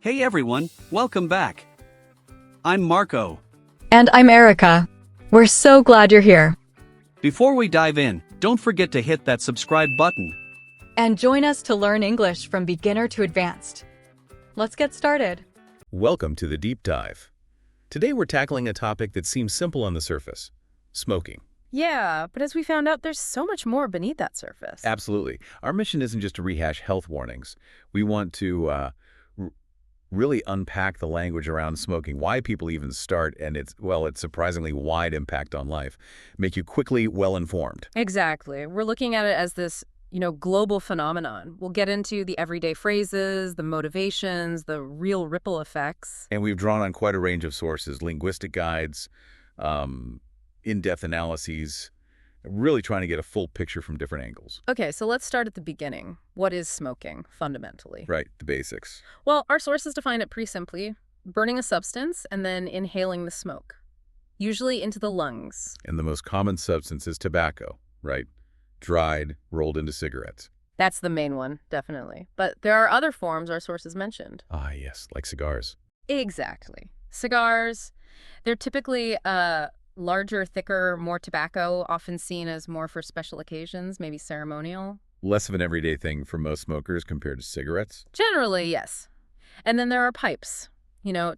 Hey everyone, welcome back. I'm Marco. And I'm Erica. We're so glad you're here. Before we dive in, don't forget to hit that subscribe button. And join us to learn English from beginner to advanced. Let's get started. Welcome to the Deep Dive. Today we're tackling a topic that seems simple on the surface: smoking. Yeah, but as we found out, there's so much more beneath that surface. Absolutely. Our mission isn't just to rehash health warnings. We want to really unpack the language around smoking, why people even start, and its surprisingly wide impact on life. Make you quickly well-informed. Exactly. We're looking at it as this, global phenomenon. We'll get into the everyday phrases, the motivations, the real ripple effects. And we've drawn on quite a range of sources: linguistic guides, in-depth analyses, really trying to get a full picture from different angles. Okay, so let's start at the beginning. What is smoking, fundamentally? Right, the basics. Well, our sources define it pretty simply: burning a substance and then inhaling the smoke, usually into the lungs. And the most common substance is tobacco, right? Dried, rolled into cigarettes. That's the main one, definitely. But there are other forms our sources mentioned. Ah, yes, like cigars. Exactly. Cigars, they're typically larger, thicker, more tobacco, often seen as more for special occasions, maybe ceremonial. Less of an everyday thing for most smokers compared to cigarettes. Generally, yes. And then there are pipes.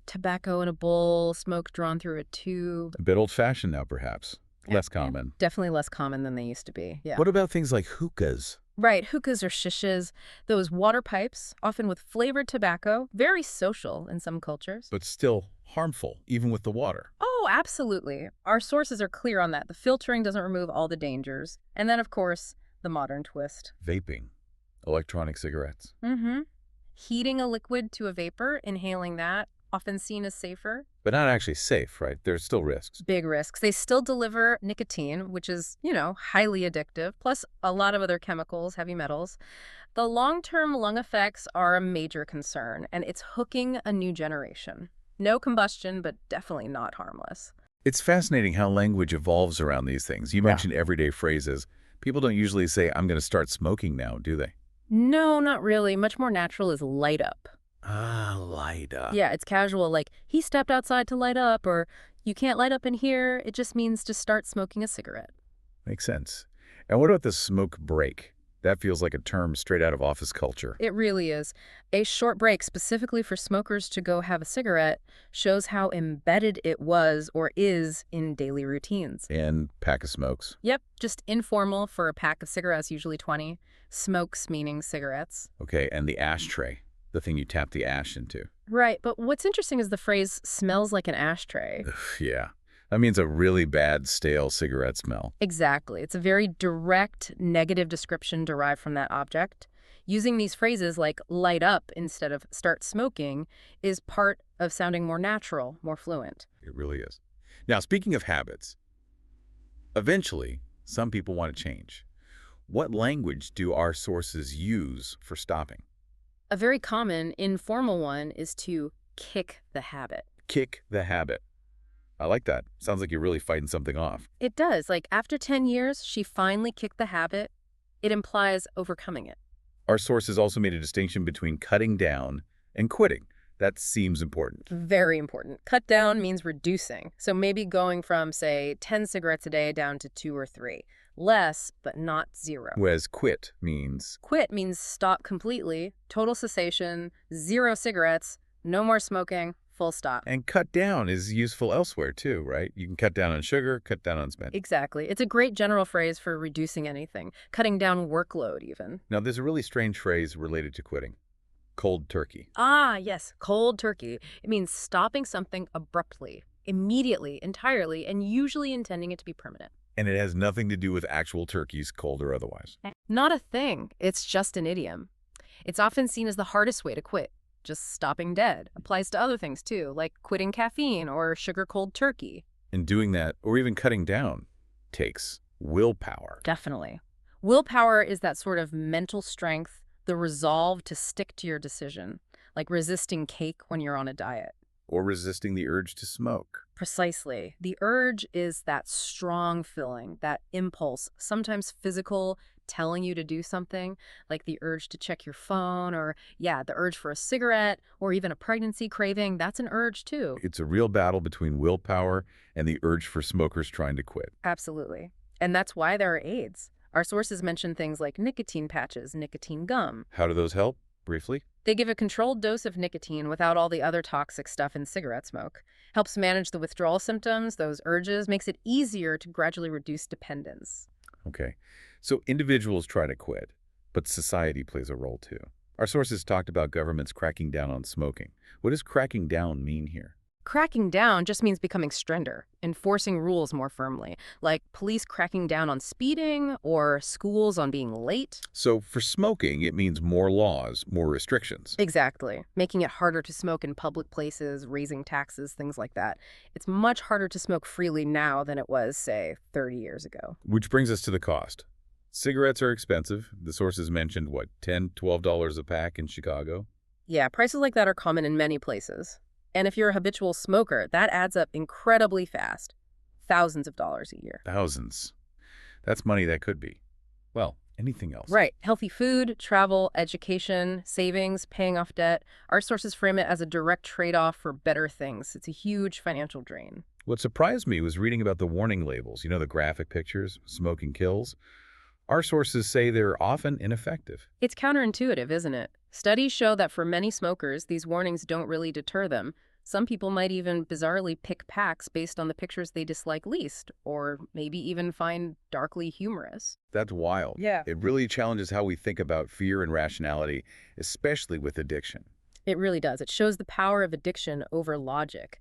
Tobacco in a bowl, smoke drawn through a tube. A bit old-fashioned now, perhaps. Less Yeah, common. definitely less common than they used to be, yeah. What about things like hookahs? Right, hookahs or shishes, those water pipes, often with flavored tobacco, very social in some cultures. But still harmful, even with the water. Oh, absolutely. Our sources are clear on that. The filtering doesn't remove all the dangers. And then, of course, the modern twist. Vaping. Electronic cigarettes. Mm-hmm. Heating a liquid to a vapor, inhaling that, often seen as safer. But not actually safe, right? There's still risks. Big risks. They still deliver nicotine, which is, highly addictive, plus a lot of other chemicals, heavy metals. The long-term lung effects are a major concern, and it's hooking a new generation. No combustion, but definitely not harmless. It's fascinating how language evolves around these things. You mentioned everyday phrases. People don't usually say, "I'm going to start smoking now," do they? No, not really. Much more natural is light up. Ah, light up. Yeah, it's casual, like, he stepped outside to light up, or you can't light up in here. It just means to start smoking a cigarette. Makes sense. And what about the smoke break? That feels like a term straight out of office culture. It really is. A short break specifically for smokers to go have a cigarette shows how embedded it was or is in daily routines. And pack of smokes. Yep, just informal for a pack of cigarettes, usually 20. Smokes meaning cigarettes. Okay, and the ashtray, the thing you tap the ash into. Right, but what's interesting is the phrase smells like an ashtray. Ugh, yeah, that means a really bad, stale cigarette smell. Exactly. It's a very direct, negative description derived from that object. Using these phrases like light up instead of start smoking is part of sounding more natural, more fluent. It really is. Now, speaking of habits, eventually, some people want to change. What language do our sources use for stopping? A very common, informal one is to kick the habit. Kick the habit. I like that. Sounds like you're really fighting something off. It does. Like, after 10 years, she finally kicked the habit. It implies overcoming it. Our sources also made a distinction between cutting down and quitting. That seems important. Very important. Cut down means reducing. So maybe going from, say, 10 cigarettes a day down to 2 or 3. Less, but not 0. Whereas quit means... Quit means stop completely, total cessation, 0 cigarettes, no more smoking, full stop. And cut down is useful elsewhere too, right? You can cut down on sugar, cut down on spending. Exactly. It's a great general phrase for reducing anything, cutting down workload even. Now, there's a really strange phrase related to quitting. Cold turkey. Ah, yes, cold turkey. It means stopping something abruptly, immediately, entirely, and usually intending it to be permanent. And it has nothing to do with actual turkeys, cold or otherwise. Not a thing. It's just an idiom. It's often seen as the hardest way to quit. Just stopping dead. Applies to other things too, like quitting caffeine or sugar cold turkey. And doing that, or even cutting down, takes willpower. Definitely. Willpower is that sort of mental strength, the resolve to stick to your decision, like resisting cake when you're on a diet. Or resisting the urge to smoke. Precisely. The urge is that strong feeling, that impulse, sometimes physical, telling you to do something, like the urge to check your phone or, yeah, the urge for a cigarette or even a pregnancy craving, that's an urge too. It's a real battle between willpower and the urge for smokers trying to quit. Absolutely. And that's why there are aids. Our sources mention things like nicotine patches, nicotine gum. How do those help? Briefly? They give a controlled dose of nicotine without all the other toxic stuff in cigarette smoke. Helps manage the withdrawal symptoms, those urges, makes it easier to gradually reduce dependence. Okay. So individuals try to quit, but society plays a role too. Our sources talked about governments cracking down on smoking. What does cracking down mean here? Cracking down just means becoming stricter, enforcing rules more firmly, like police cracking down on speeding or schools on being late. So for smoking, it means more laws, more restrictions. Exactly. Making it harder to smoke in public places, raising taxes, things like that. It's much harder to smoke freely now than it was, say, 30 years ago. Which brings us to the cost. Cigarettes are expensive. The sources mentioned, what, $10, $12 a pack in Chicago? Yeah, prices like that are common in many places. And if you're a habitual smoker, that adds up incredibly fast. Thousands of dollars a year. Thousands. That's money that could be, well, anything else. Right. Healthy food, travel, education, savings, paying off debt. Our sources frame it as a direct trade-off for better things. It's a huge financial drain. What surprised me was reading about the warning labels, the graphic pictures, smoking kills. Our sources say they're often ineffective. It's counterintuitive, isn't it? Studies show that for many smokers, these warnings don't really deter them. Some people might even bizarrely pick packs based on the pictures they dislike least, or maybe even find darkly humorous. That's wild. Yeah. It really challenges how we think about fear and rationality, especially with addiction. It really does. It shows the power of addiction over logic.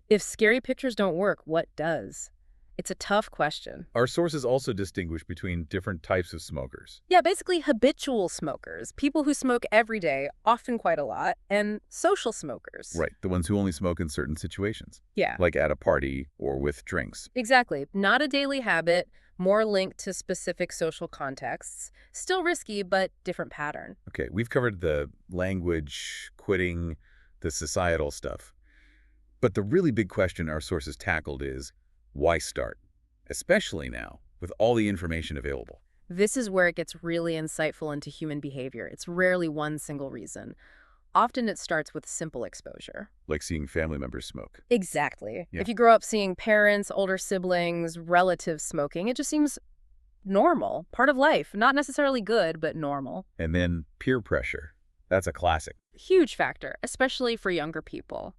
If scary pictures don't work, what does? It's a tough question. Our sources also distinguish between different types of smokers. Yeah, basically habitual smokers, people who smoke every day, often quite a lot, and social smokers. Right, the ones who only smoke in certain situations. Yeah. Like at a party or with drinks. Exactly. Not a daily habit, more linked to specific social contexts. Still risky, but different pattern. Okay, we've covered the language, quitting, the societal stuff. But the really big question our sources tackled is, why start? Especially now, with all the information available. This is where it gets really insightful into human behavior. It's rarely one single reason. Often it starts with simple exposure. Like seeing family members smoke. Exactly. Yeah. If you grow up seeing parents, older siblings, relatives smoking, it just seems normal, part of life. Not necessarily good, but normal. And then peer pressure. That's a classic. Huge factor, especially for younger people.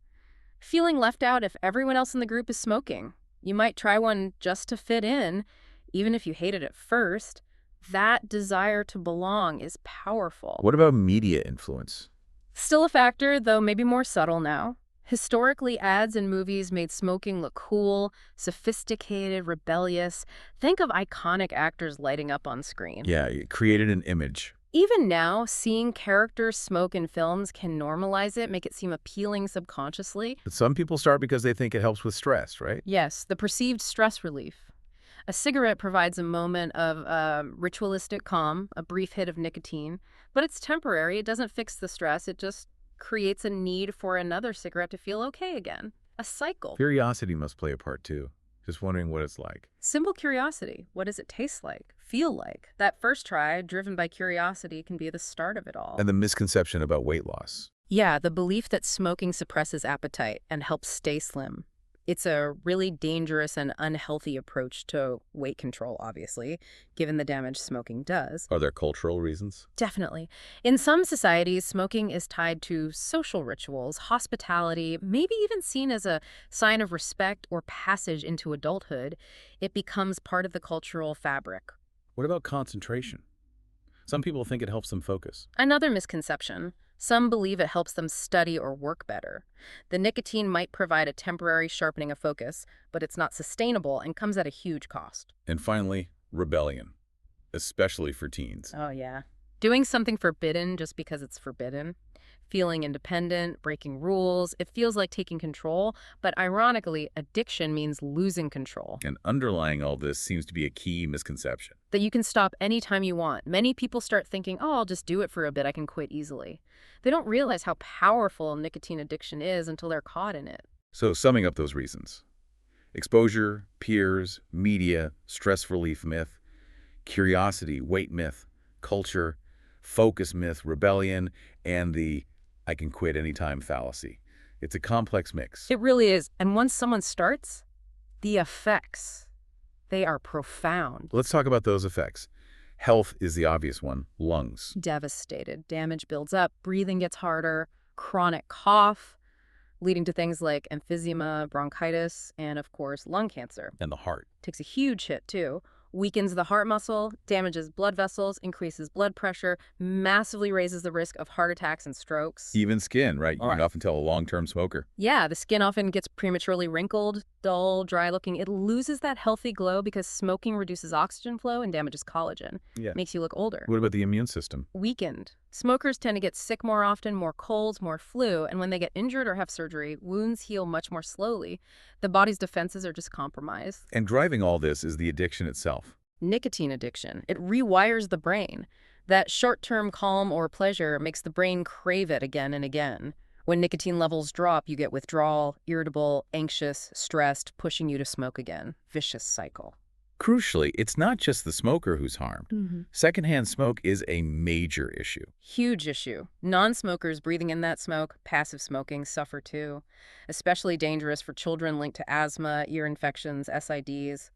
Feeling left out if everyone else in the group is smoking. You might try one just to fit in, even if you hate it at first. That desire to belong is powerful. What about media influence? Still a factor, though maybe more subtle now. Historically, ads and movies made smoking look cool, sophisticated, rebellious. Think of iconic actors lighting up on screen. Yeah, it created an image. Even now, seeing characters smoke in films can normalize it, make it seem appealing subconsciously. But some people start because they think it helps with stress, right? Yes, the perceived stress relief. A cigarette provides a moment of ritualistic calm, a brief hit of nicotine, but it's temporary. It doesn't fix the stress. It just creates a need for another cigarette to feel okay again. A cycle. Curiosity must play a part too. Just wondering what it's like. Simple curiosity. What does it taste like? Feel like? That first try, driven by curiosity, can be the start of it all. And the misconception about weight loss. Yeah, the belief that smoking suppresses appetite and helps stay slim. It's a really dangerous and unhealthy approach to weight control, obviously, given the damage smoking does. Are there cultural reasons? Definitely. In some societies, smoking is tied to social rituals, hospitality, maybe even seen as a sign of respect or passage into adulthood. It becomes part of the cultural fabric. What about concentration? Some people think it helps them focus. Another misconception. Some believe it helps them study or work better. The nicotine might provide a temporary sharpening of focus, but it's not sustainable and comes at a huge cost. And finally, rebellion, especially for teens. Oh, yeah. Doing something forbidden just because it's forbidden. Feeling independent, breaking rules. It feels like taking control, but ironically, addiction means losing control. And underlying all this seems to be a key misconception. That you can stop anytime you want. Many people start thinking, oh, I'll just do it for a bit, I can quit easily. They don't realize how powerful nicotine addiction is until they're caught in it. So summing up those reasons. Exposure, peers, media, stress relief myth. curiosity, weight myth, culture, focus myth, rebellion, and the I can quit anytime fallacy. It's a complex mix. It really is. And once someone starts, the effects, they are profound. Let's talk about those effects. Health is the obvious one. Lungs. Devastated. Damage builds up. Breathing gets harder. Chronic cough, leading to things like emphysema, bronchitis, and of course, lung cancer. And the heart. Takes a huge hit too. Weakens the heart muscle, damages blood vessels, increases blood pressure, massively raises the risk of heart attacks and strokes. Even skin, right? You All can right. often tell a long-term smoker. Yeah, the skin often gets prematurely wrinkled, dull, dry looking. It loses that healthy glow because smoking reduces oxygen flow and damages collagen. Yeah. Makes you look older. What about the immune system? Weakened. Smokers tend to get sick more often, more colds, more flu, and when they get injured or have surgery, wounds heal much more slowly. The body's defenses are just compromised. And driving all this is the addiction itself. Nicotine addiction. It rewires the brain. That short-term calm or pleasure makes the brain crave it again and again. When nicotine levels drop, you get withdrawal, irritable, anxious, stressed, pushing you to smoke again. Vicious cycle. Crucially, it's not just the smoker who's harmed. Secondhand smoke is a major issue. Huge issue. Non-smokers breathing in that smoke, passive smoking, suffer too. Especially dangerous for children linked to asthma, ear infections, SIDs.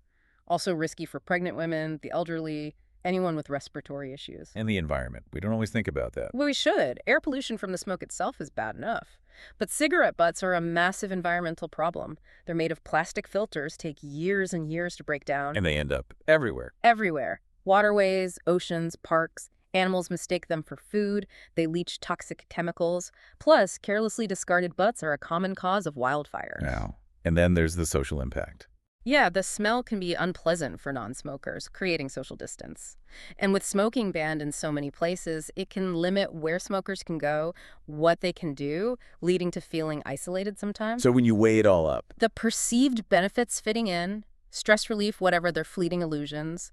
Also risky for pregnant women, the elderly, anyone with respiratory issues. And the environment. We don't always think about that. Well, we should. Air pollution from the smoke itself is bad enough. But cigarette butts are a massive environmental problem. They're made of plastic filters, take years and years to break down. And they end up everywhere. Everywhere. Waterways, oceans, parks. Animals mistake them for food. They leach toxic chemicals. Plus, carelessly discarded butts are a common cause of wildfires. Now, and then there's the social impact. Yeah, the smell can be unpleasant for non-smokers, creating social distance. And with smoking banned in so many places, it can limit where smokers can go, what they can do, leading to feeling isolated sometimes. So when you weigh it all up, The perceived benefits fitting in, stress relief, whatever their fleeting illusions,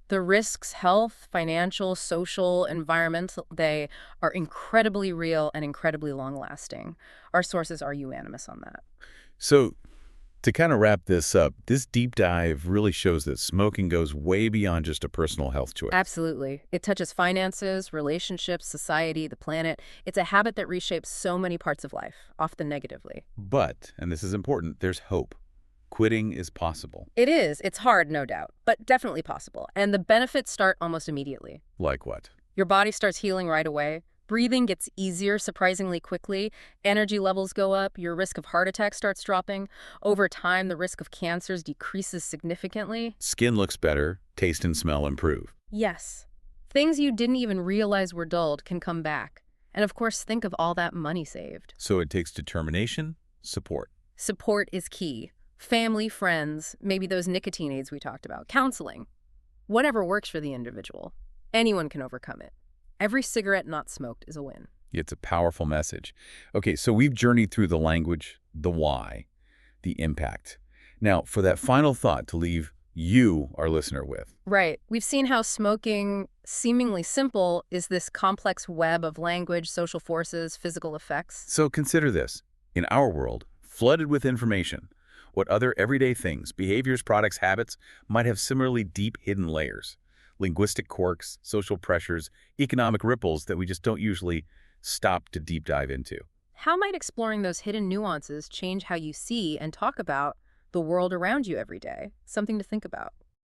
the risks, health, financial, social, environmental, they are incredibly real and incredibly long-lasting. Our sources are unanimous on that. so to kind of wrap this up, this deep dive really shows that smoking goes way beyond just a personal health choice. Absolutely. It touches finances, relationships, society, the planet. It's a habit that reshapes so many parts of life, often negatively. But, and this is important, there's hope. Quitting is possible. It is. It's hard, no doubt, but definitely possible. And the benefits start almost immediately. Like what? Your body starts healing right away. Breathing gets easier surprisingly quickly. Energy levels go up. Your risk of heart attack starts dropping. Over time, the risk of cancers decreases significantly. Skin looks better, taste and smell improve. Yes. Things you didn't even realize were dulled can come back. And of course, think of all that money saved. So it takes determination, support. Support is key. Family, friends, maybe those nicotine aids we talked about, counseling. Whatever works for the individual. Anyone can overcome it. Every cigarette not smoked is a win. It's a powerful message. Okay, so we've journeyed through the language, the why, the impact. Now, for that final thought to leave you, our listener, with. Right. We've seen how smoking, seemingly simple, is this complex web of language, social forces, physical effects. So consider this. In our world, flooded with information, what other everyday things, behaviors, products, habits might have similarly deep hidden layers? Linguistic quirks, social pressures, economic ripples that we just don't usually stop to deep dive into. How might exploring those hidden nuances change how you see and talk about the world around you every day? Something to think about.